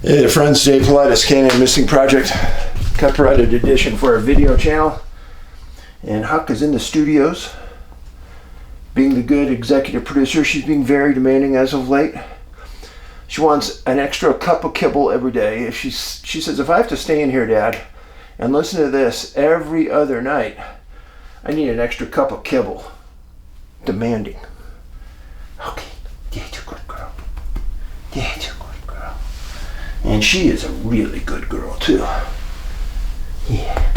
Hey there friends, Dave Paulides, CanAm Missing Project, copyrighted edition for our video channel. And Huck is in the studios. Being the good executive producer, she's being very demanding as of late. She wants an extra cup of kibble every day. She says, if I have to stay in here, Dad, and listen to this every other night, I need an extra cup of kibble. Demanding. Okay, Dad's a good girl. Dad's a good girl. And she is a really good girl, too. Yeah.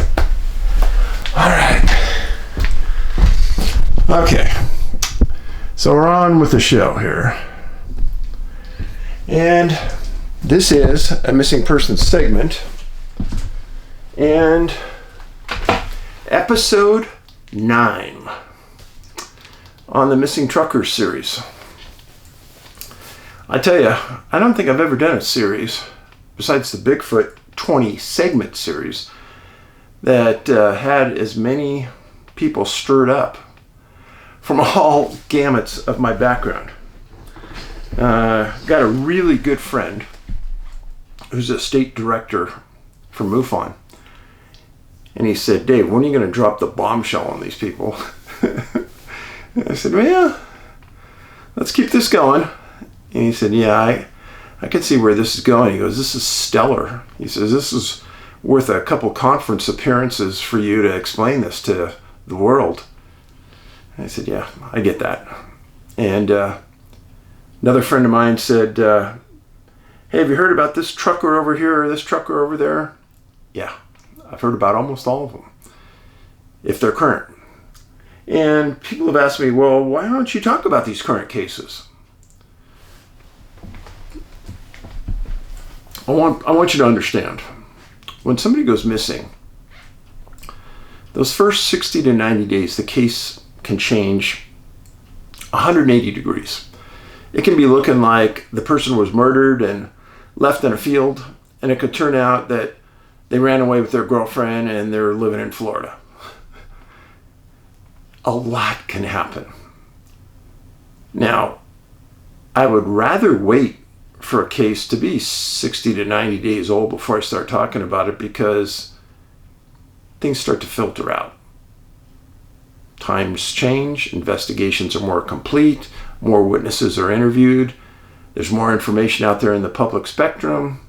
All right. Okay. So we're on with the show here. And this is a missing persons segment. And episode 9 on the Missing Truckers series. I tell you, I don't think I've ever done a series, besides the Bigfoot 20 segment series, that had as many people stirred up from all gamuts of my background. Got a really good friend who's a state director for MUFON. And he said, Dave, when are you going to drop the bombshell on these people? I said, well, yeah, let's keep this going. And he said, yeah, I can see where this is going. He goes, this is stellar. He says, this is worth a couple conference appearances for you to explain this to the world. And I said, yeah, I get that. And another friend of mine said, hey, have you heard about this trucker over here or this trucker over there? Yeah, I've heard about almost all of them, if they're current. And people have asked me, well, why don't you talk about these current cases? I want you to understand, when somebody goes missing, those first 60 to 90 days, the case can change 180 degrees. It can be looking like the person was murdered and left in a field, and it could turn out that they ran away with their girlfriend and they're living in Florida. A lot can happen. Now, I would rather wait for a case to be 60 to 90 days old before I start talking about it, because things start to filter out. Times change, investigations are more complete, more witnesses are interviewed, there's more information out there in the public spectrum,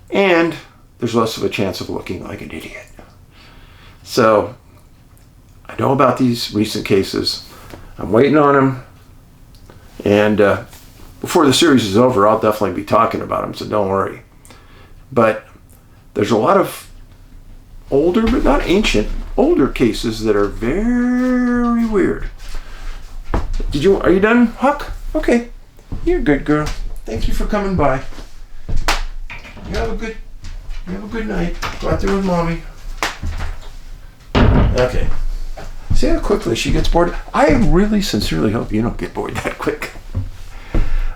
and there's less of a chance of looking like an idiot. So, I know about these recent cases. I'm waiting on them, and before the series is over, I'll definitely be talking about them, so don't worry. But there's a lot of older, but not ancient, older cases that are very weird. Are you done, Huck? Okay. You're a good girl. Thank you for coming by. You have a good night. Go out there with Mommy. Okay. See how quickly she gets bored? I really sincerely hope you don't get bored that quick.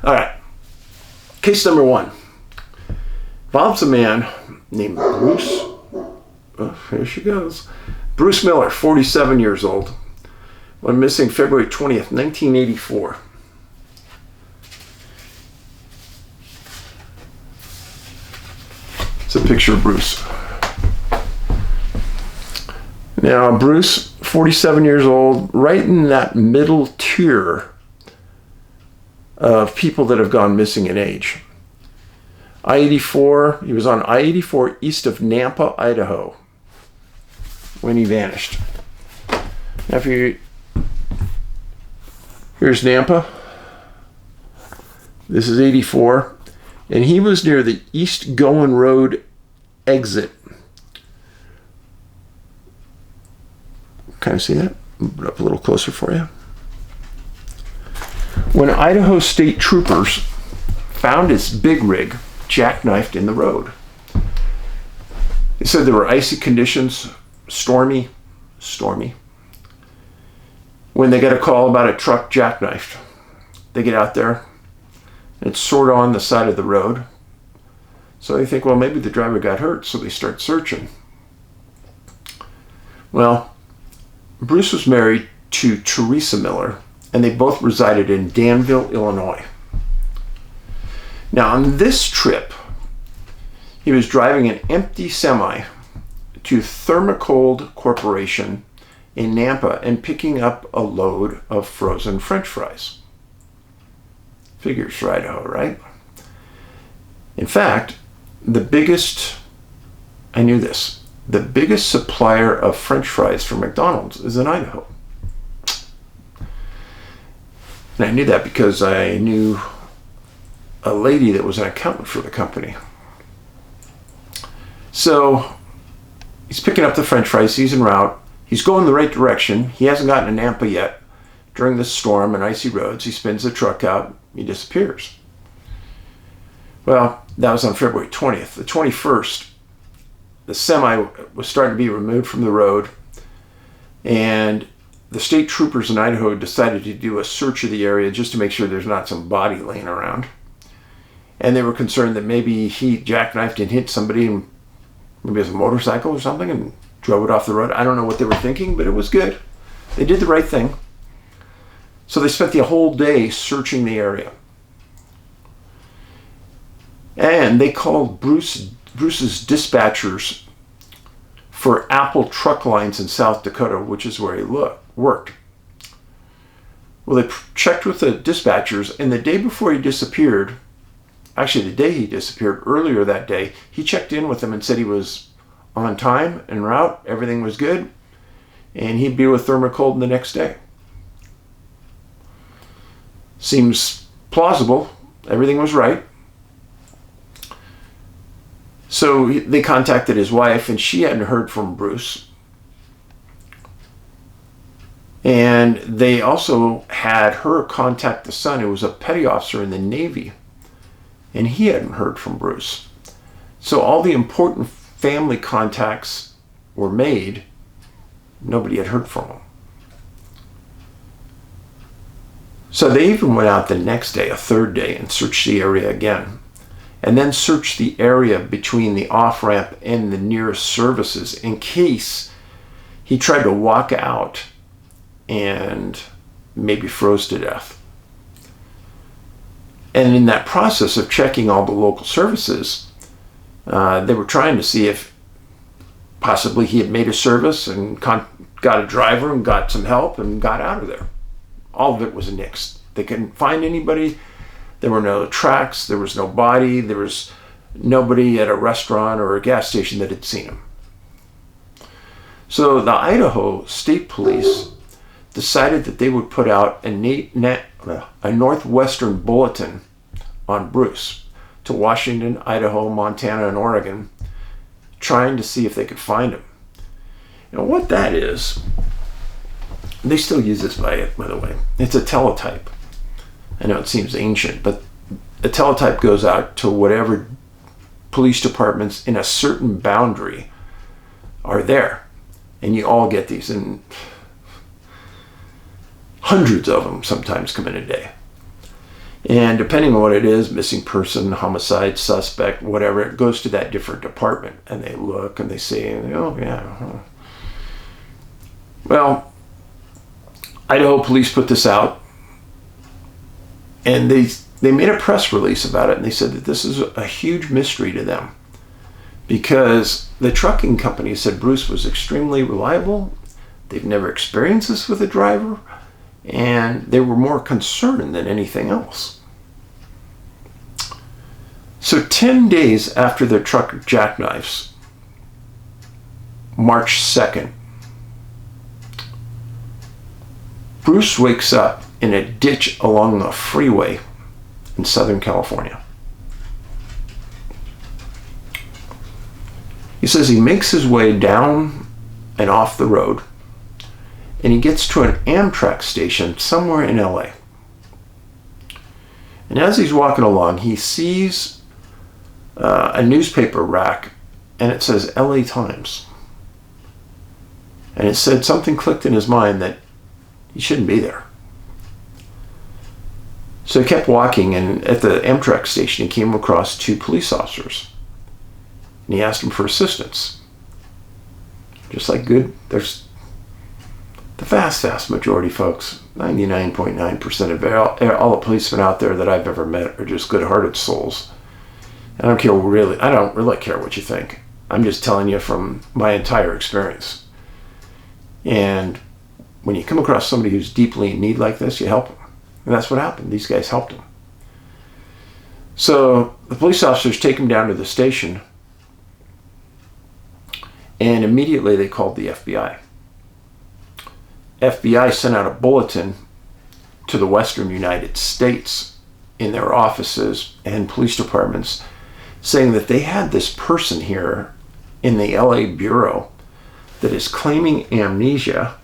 All right. Case number 1 involves a man named Bruce. Oh, here she goes. Bruce Miller, 47 years old. Went missing February 20th, 1984. It's a picture of Bruce. Now, Bruce, 47 years old, right in that middle tier of people that have gone missing in age. I-84, he was on I-84 east of Nampa, Idaho, when he vanished. Now, here's Nampa. This is 84. And he was near the East Goin Road exit. Kind of see that? Move it up a little closer for you. When Idaho State Troopers found his big rig jackknifed in the road. They said there were icy conditions, stormy. When they get a call about a truck jackknifed, they get out there. It's sort of on the side of the road. So they think, well, maybe the driver got hurt, so they start searching. Well, Bruce was married to Teresa Miller, and they both resided in Danville, Illinois. Now, on this trip He was driving an empty semi to Thermocold Corporation in Nampa and picking up a load of frozen French fries. Figures for Idaho, right? In fact, the biggest supplier of French fries for McDonald's is in Idaho. And I knew that because I knew a lady that was an accountant for the company. So he's picking up the French fries. He's en route. He's going the right direction. He hasn't gotten to Nampa yet. During the storm and icy roads, he spins the truck out. He disappears. Well, that was on February 20th. The 21st, the semi was starting to be removed from the road, and the state troopers in Idaho decided to do a search of the area just to make sure there's not some body laying around. And they were concerned that maybe he jackknifed and hit somebody, and maybe it was a motorcycle or something, and drove it off the road. I don't know what they were thinking, but it was good. They did the right thing. So they spent the whole day searching the area. And they called Bruce's dispatchers for Apple Truck Lines in South Dakota, which is where he worked. Well, they checked with the dispatchers, and the day before he disappeared, actually the day he disappeared, earlier that day, he checked in with them and said he was on time, en route, everything was good, and he'd be with Thermocold the next day. Seems plausible. Everything was right. So they contacted his wife, and she hadn't heard from Bruce. And they also had her contact the son, who was a petty officer in the Navy, and he hadn't heard from Bruce. So all the important family contacts were made. Nobody had heard from him. So they even went out the next day, a third day, and searched the area again. And then searched the area between the off-ramp and the nearest services in case he tried to walk out and maybe froze to death. And in that process of checking all the local services, they were trying to see if possibly he had made a service and got a driver and got some help and got out of there. All of it was nixed. They couldn't find anybody. There were no tracks. There was no body. There was nobody at a restaurant or a gas station that had seen him. So the Idaho State Police decided that they would put out a Northwestern bulletin on Bruce to Washington, Idaho, Montana, and Oregon, trying to see if they could find him. You know what that is? They still use this by the way. It's a teletype. I know it seems ancient, but a teletype goes out to whatever police departments in a certain boundary are there. And you all get these, and hundreds of them sometimes come in a day. And depending on what it is, missing person, homicide, suspect, whatever, it goes to that different department. And they look and they say, oh, yeah. Well, Idaho police put this out. And they made a press release about it. And they said that this is a huge mystery to them. Because the trucking company said Bruce was extremely reliable. They've never experienced this with a driver. And they were more concerned than anything else. So 10 days after their truck jackknifes, March 2nd, Bruce wakes up in a ditch along a freeway in Southern California. He says he makes his way down and off the road, and he gets to an Amtrak station somewhere in LA. And as he's walking along, he sees a newspaper rack, and it says LA Times. And it said something clicked in his mind that he shouldn't be there. So he kept walking, and at the Amtrak station, he came across two police officers. And he asked them for assistance. Just like there's the vast majority, folks, 99.9% of all the policemen out there that I've ever met are just good-hearted souls. I don't really care what you think. I'm just telling you from my entire experience. And when you come across somebody who's deeply in need like this, you help them. And that's what happened. These guys helped him. So the police officers take him down to the station, and immediately they called the FBI. FBI sent out a bulletin to the Western United States in their offices and police departments saying that they had this person here in the LA Bureau that is claiming amnesia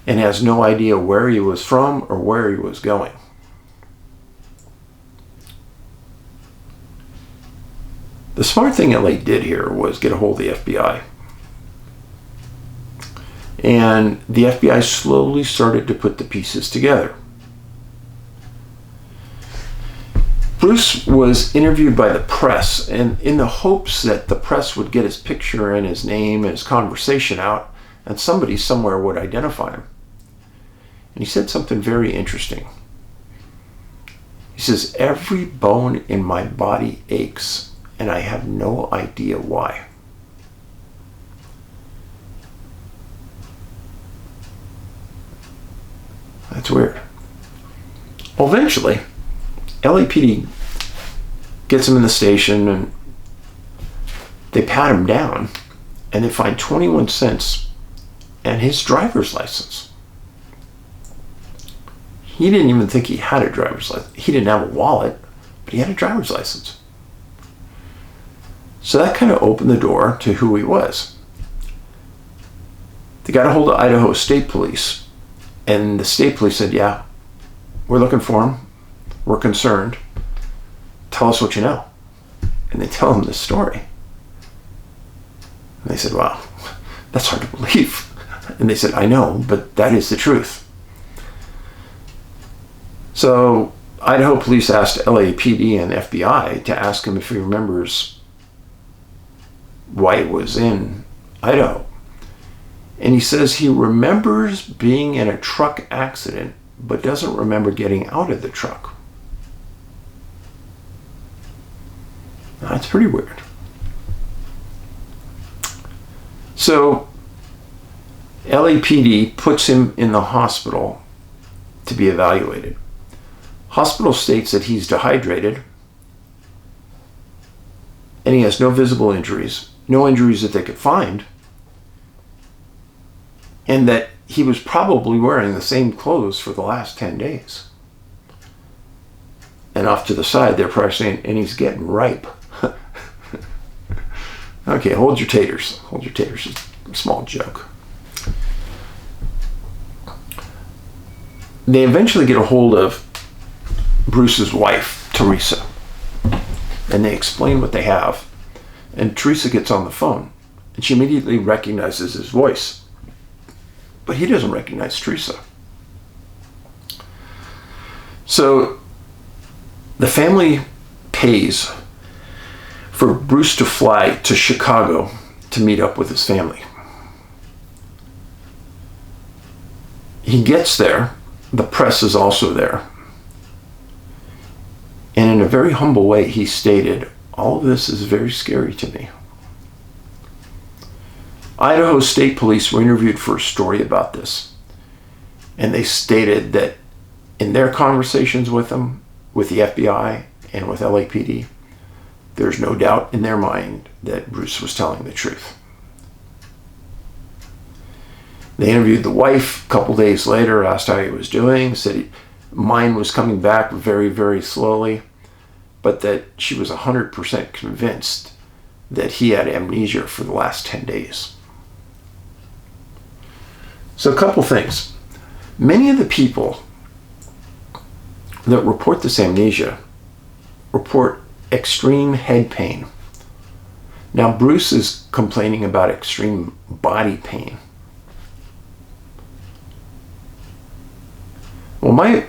and has no idea where he was from or where he was going. The smart thing LA did here was get a hold of the FBI. And the FBI slowly started to put the pieces together. Bruce was interviewed by the press, and in the hopes that the press would get his picture and his name and his conversation out, and somebody somewhere would identify him. And he said something very interesting. He says, "Every bone in my body aches, and I have no idea why." That's weird. Well, eventually, LAPD gets him in the station and they pat him down and they find 21 cents and his driver's license. He didn't even think he had a driver's license. He didn't have a wallet, but he had a driver's license. So that kind of opened the door to who he was. They got a hold of Idaho State Police, and the state police said, "Yeah, we're looking for him. We're concerned. Tell us what you know." And they tell him this story. And they said, "Wow, that's hard to believe." And they said, "I know, but that is the truth." So Idaho police asked LAPD and FBI to ask him if he remembers why he was in Idaho. And he says he remembers being in a truck accident, but doesn't remember getting out of the truck. That's pretty weird. So LAPD puts him in the hospital to be evaluated. Hospital states that he's dehydrated and he has no visible injuries, no injuries that they could find, and that he was probably wearing the same clothes for the last 10 days. And off to the side, they're probably saying, "And he's getting ripe." Okay, hold your taters. Hold your taters. Just a small joke. They eventually get a hold of Bruce's wife, Teresa, and they explain what they have. And Teresa gets on the phone, and she immediately recognizes his voice. But he doesn't recognize Teresa. So the family pays for Bruce to fly to Chicago to meet up with his family. He gets there. The press is also there. And in a very humble way, he stated, "All of this is very scary to me." Idaho State Police were interviewed for a story about this. And they stated that in their conversations with him, with the FBI and with LAPD, there's no doubt in their mind that Bruce was telling the truth. They interviewed the wife a couple days later, asked how he was doing, said mind was coming back very, very slowly, but that she was 100% convinced that he had amnesia for the last 10 days. So a couple things. Many of the people that report this amnesia report extreme head pain. Now Bruce is complaining about extreme body pain. Well, my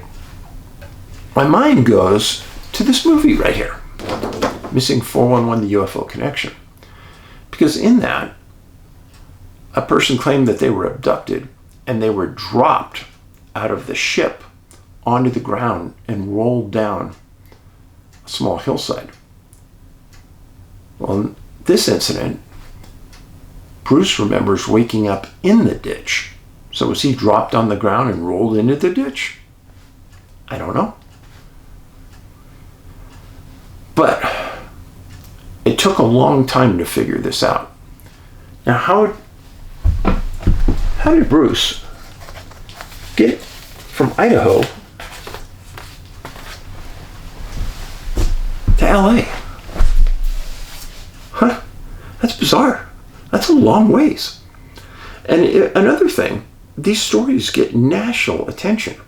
mind goes to this movie right here, Missing 411, the UFO Connection. Because in that, a person claimed that they were abducted and they were dropped out of the ship onto the ground and rolled down a small hillside. this incident, Bruce remembers waking up in the ditch. So was he dropped on the ground and rolled into the ditch? I don't know. But it took a long time to figure this out. Now, how did Bruce get from Idaho to LA? Huh? That's bizarre. That's a long ways. And another thing, these stories get national attention.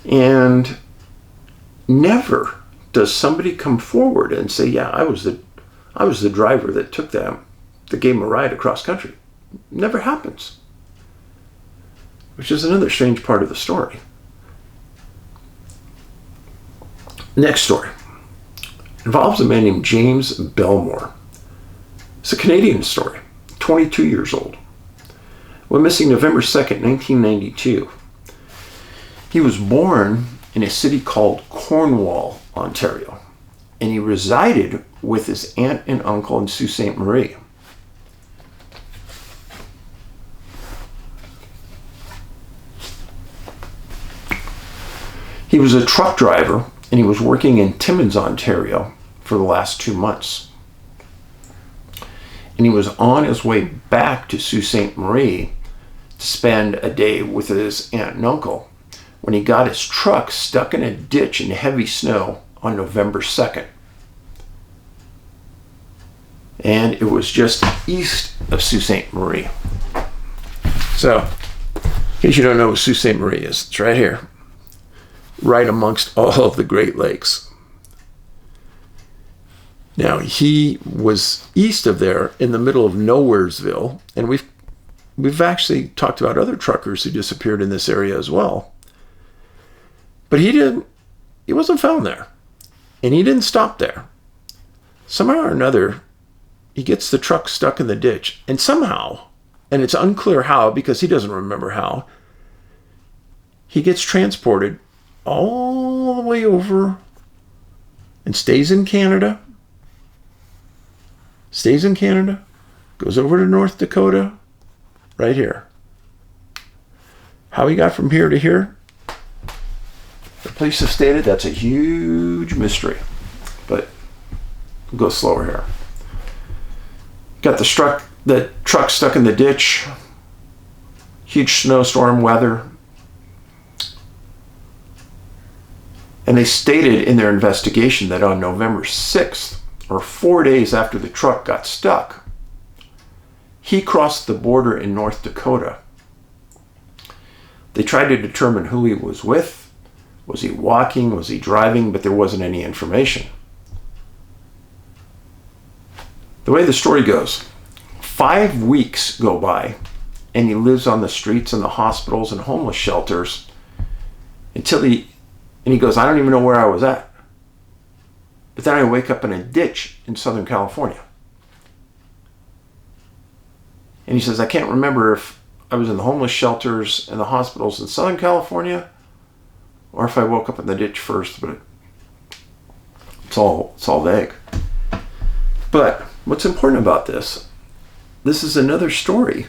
And never does somebody come forward and say, yeah, I was the driver that took them, that gave him a ride across country. Never happens. Which is another strange part of the story. Next story involves a man named James Belmore. It's a Canadian story, 22 years old. Went missing November 2nd, 1992. He was born in a city called Cornwall, Ontario, and he resided with his aunt and uncle in Sault Ste. Marie. He was a truck driver, and he was working in Timmins, Ontario for the last 2 months. And he was on his way back to Sault Ste. Marie to spend a day with his aunt and uncle when he got his truck stuck in a ditch in heavy snow on November 2nd. And it was just east of Sault Ste. Marie. So, in case you don't know what Sault Ste. Marie is, it's right here, right amongst all of the Great Lakes. Now, he was east of there in the middle of Nowheresville, and we've actually talked about other truckers who disappeared in this area as well. But he wasn't found there. And he didn't stop there. Somehow or another, he gets the truck stuck in the ditch. And somehow, and it's unclear how because he doesn't remember how, he gets transported all the way over and stays in Canada, goes over to North Dakota, right here. How he got from here to here, the police have stated that's a huge mystery. But we'll go slower here. Got the truck stuck in the ditch, huge snowstorm weather. And they stated in their investigation that on November 6th, or 4 days after the truck got stuck, he crossed the border in North Dakota. They tried to determine who he was with. Was he walking? Was he driving? But there wasn't any information. The way the story goes, 5 weeks go by, and he lives on the streets and the hospitals and homeless shelters until he goes, I don't even know where I was at. But then I wake up in a ditch in Southern California. And he says, I can't remember if I was in the homeless shelters and the hospitals in Southern California or if I woke up in the ditch first, but it's all vague. But what's important about this is another story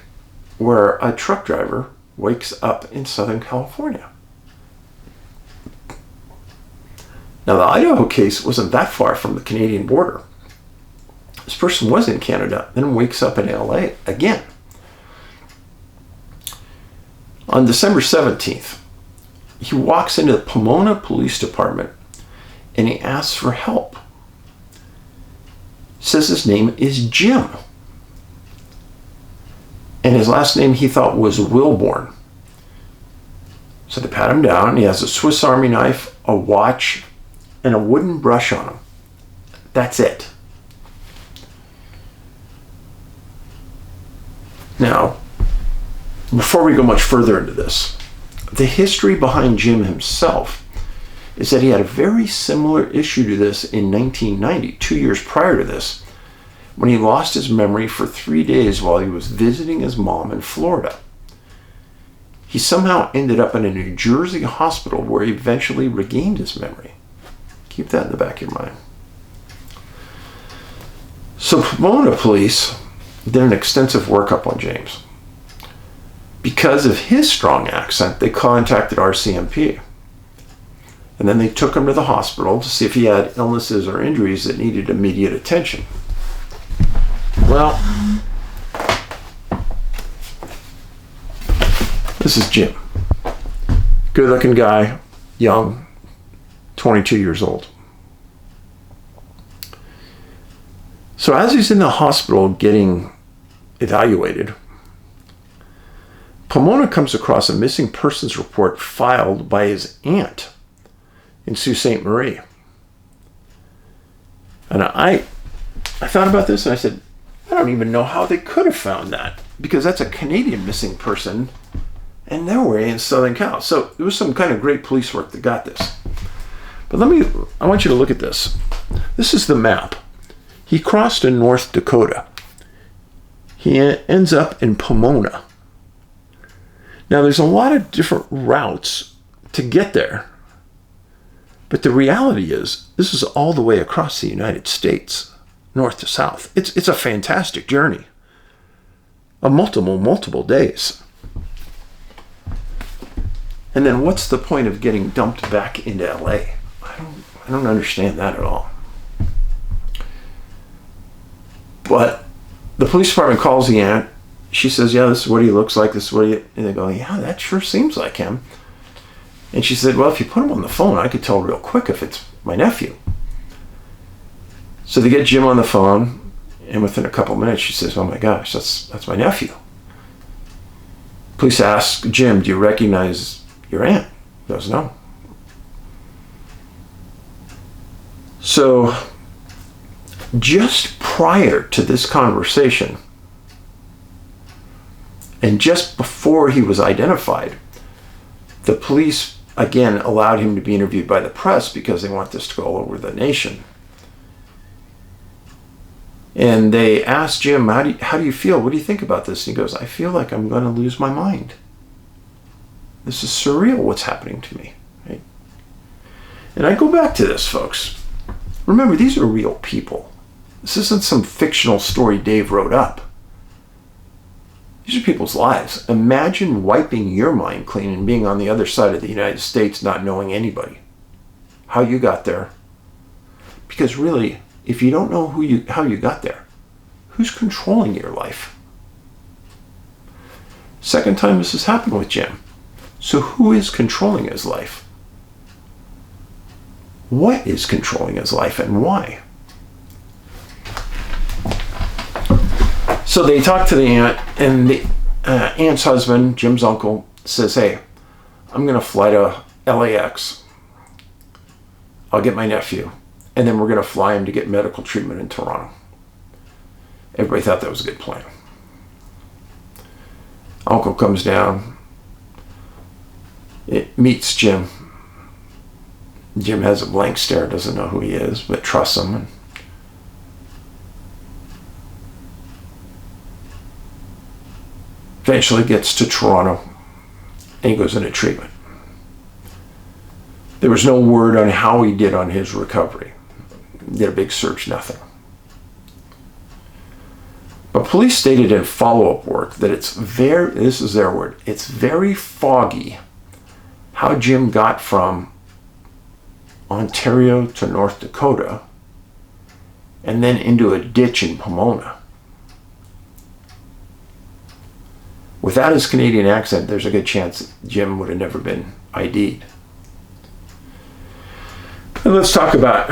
where a truck driver wakes up in Southern California. Now, the Idaho case wasn't that far from the Canadian border. This person was in Canada, then wakes up in LA again. On December 17th, he walks into the Pomona Police Department and he asks for help. Says his name is Jim. And his last name he thought was Wilborn. So they pat him down. He has a Swiss Army knife, a watch, and a wooden brush on him. That's it. Now, before we go much further into this, the history behind Jim himself is that he had a very similar issue to this in 1990, 2 years prior to this, when he lost his memory for 3 days while he was visiting his mom in Florida. He somehow ended up in a New Jersey hospital where he eventually regained his memory. Keep that in the back of your mind. So So Pomona police did an extensive workup on James. Because of his strong accent, they contacted RCMP. And then they took him to the hospital to see if he had illnesses or injuries that needed immediate attention. Well, this is Jim. Good-looking guy, young, 22 years old. So as he's in the hospital getting evaluated, Pomona comes across a missing persons report filed by his aunt in Sault Ste. Marie. And I thought about this and I said, I don't even know how they could have found that, because that's a Canadian missing person and they're way in Southern Cal. So there was some kind of great police work that got this. But I want you to look at this. This is the map. He crossed in North Dakota. He ends up in Pomona. Now there's a lot of different routes to get there. But the reality is, this is all the way across the United States, north to south. It's a fantastic journey of multiple days. And then what's the point of getting dumped back into LA? I don't understand that at all. But the police department calls the aunt. She says, yeah, this is what he looks like. This is what he... And they go, yeah, that sure seems like him. And she said, well, if you put him on the phone, I could tell real quick if it's my nephew. So they get Jim on the phone, and within a couple minutes, she says, oh my gosh, that's my nephew. Police ask Jim, do you recognize your aunt? He goes, no. So just prior to this conversation, and just before he was identified, the police again allowed him to be interviewed by the press because they want this to go all over the nation. And they asked Jim, how do you feel? What do you think about this? And he goes, I feel like I'm going to lose my mind. This is surreal what's happening to me. Right? And I go back to this, folks. Remember, these are real people. This isn't some fictional story Dave wrote up. These are people's lives. Imagine wiping your mind clean and being on the other side of the United States not knowing anybody. How you got there. Because really, if you don't know how you got there, who's controlling your life? Second time this has happened with Jim. So who is controlling his life? What is controlling his life and why? So they talk to the aunt, and the aunt's husband, Jim's uncle, says, hey, I'm going to fly to LAX. I'll get my nephew, and then we're going to fly him to get medical treatment in Toronto. Everybody thought that was a good plan. Uncle comes down. It meets Jim. Jim has a blank stare, doesn't know who he is, but trusts him. And eventually gets to Toronto, and he goes into treatment. There was no word on how he did on his recovery. Did a big search, nothing. But police stated in follow-up work that this is their word, it's very foggy how Jim got from Ontario to North Dakota and then into a ditch in Pomona. Without his Canadian accent, there's a good chance that Jim would have never been ID'd. And let's talk about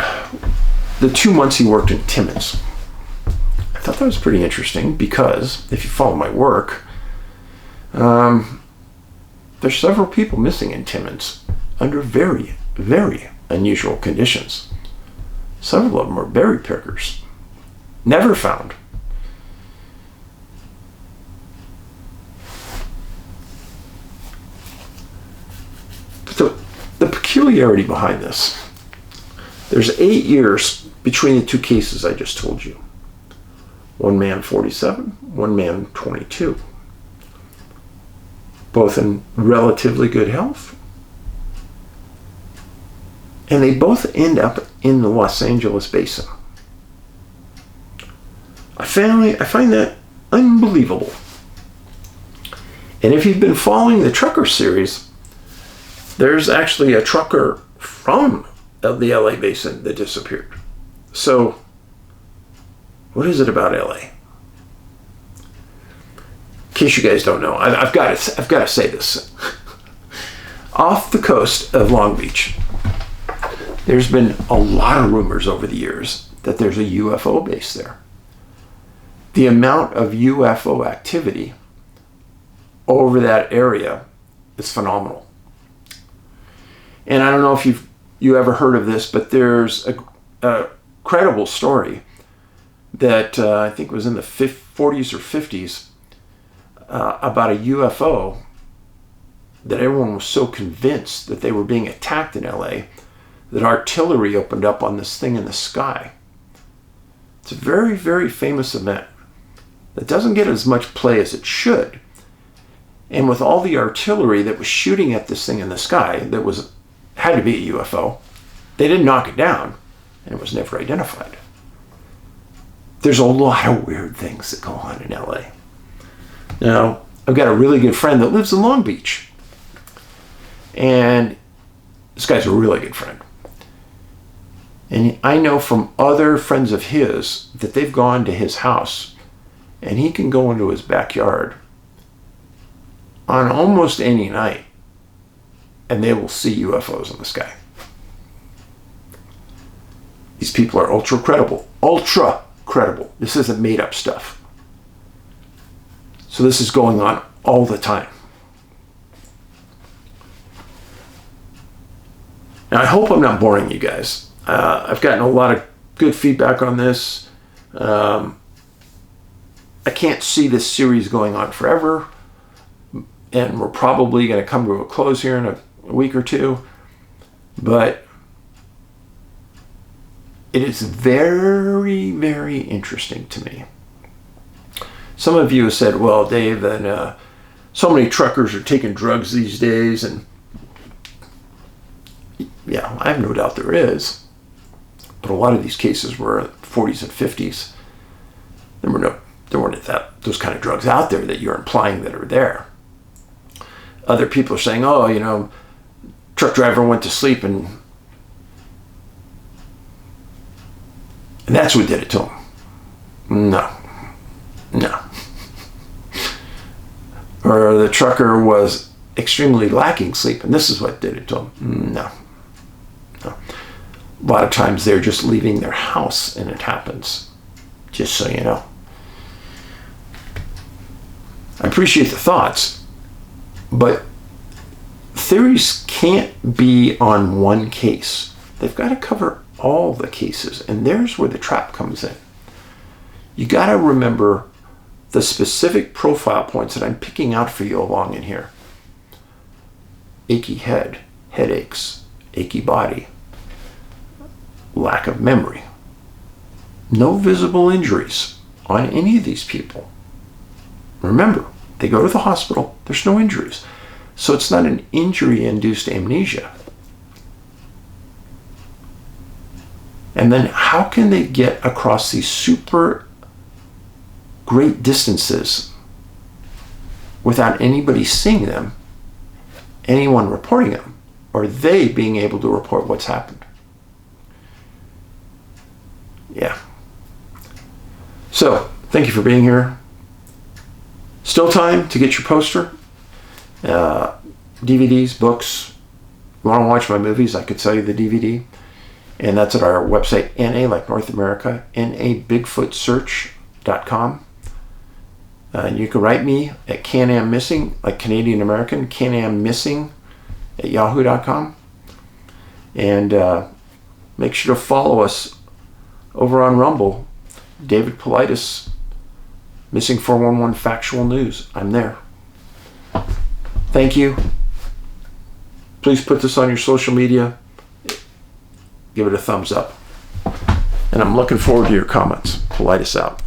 the 2 months he worked in Timmins. I thought that was pretty interesting because if you follow my work, there's several people missing in Timmins under very, very unusual conditions. Several of them are berry pickers. Never found. But the peculiarity behind this, there's 8 years between the two cases I just told you. One man 47, one man 22. Both in relatively good health. And they both end up in the Los Angeles basin. I find that unbelievable. And if you've been following the trucker series, there's actually a trucker from the LA basin that disappeared. So, what is it about LA? In case you guys don't know, I've got to say this. Off the coast of Long Beach, there's been a lot of rumors over the years that there's a UFO base there. The amount of UFO activity over that area is phenomenal. And I don't know if you ever heard of this, but there's a credible story that I think was in the 40s or 50s about a UFO that everyone was so convinced that they were being attacked in LA that artillery opened up on this thing in the sky. It's a very, very famous event that doesn't get as much play as it should. And with all the artillery that was shooting at this thing in the sky that had to be a UFO, they didn't knock it down, and it was never identified. There's a lot of weird things that go on in LA. Now, I've got a really good friend that lives in Long Beach. And this guy's a really good friend. And I know from other friends of his that they've gone to his house and he can go into his backyard on almost any night and they will see UFOs in the sky. These people are ultra credible. Ultra credible. This isn't made up stuff. So this is going on all the time. Now, I hope I'm not boring you guys. I've gotten a lot of good feedback on this. I can't see this series going on forever, and we're probably going to come to a close here in a week or two. But it is very, very interesting to me. Some of you have said, well, Dave, and so many truckers are taking drugs these days, and yeah, I have no doubt there is. But a lot of these cases were 40s and 50s. There weren't those kind of drugs out there that you're implying that are there. Other people are saying, oh, truck driver went to sleep and that's what did it to him. No. Or the trucker was extremely lacking sleep and this is what did it to him. No. A lot of times they're just leaving their house and it happens. Just so you know. I appreciate the thoughts, but theories can't be on one case. They've got to cover all the cases, and there's where the trap comes in. You got to remember the specific profile points that I'm picking out for you along in here. Achy head, headaches, achy body, lack of memory, no visible injuries on any of these people. Remember, they go to the hospital, there's no injuries. So it's not an injury-induced amnesia. And then how can they get across these super great distances without anybody seeing them, anyone reporting them, or they being able to report what's happened? Yeah. So, thank you for being here. Still time to get your poster, DVDs, books. If you want to watch my movies, I could sell you the DVD. And that's at our website, NA, like North America, nabigfootsearch.com. You can write me at CanAm Missing, like Canadian American, CanAm Missing at yahoo.com. And make sure to follow us over on Rumble, David Paulides, Missing 411 Factual News. I'm there. Thank you. Please put this on your social media. Give it a thumbs up. And I'm looking forward to your comments. Paulides out.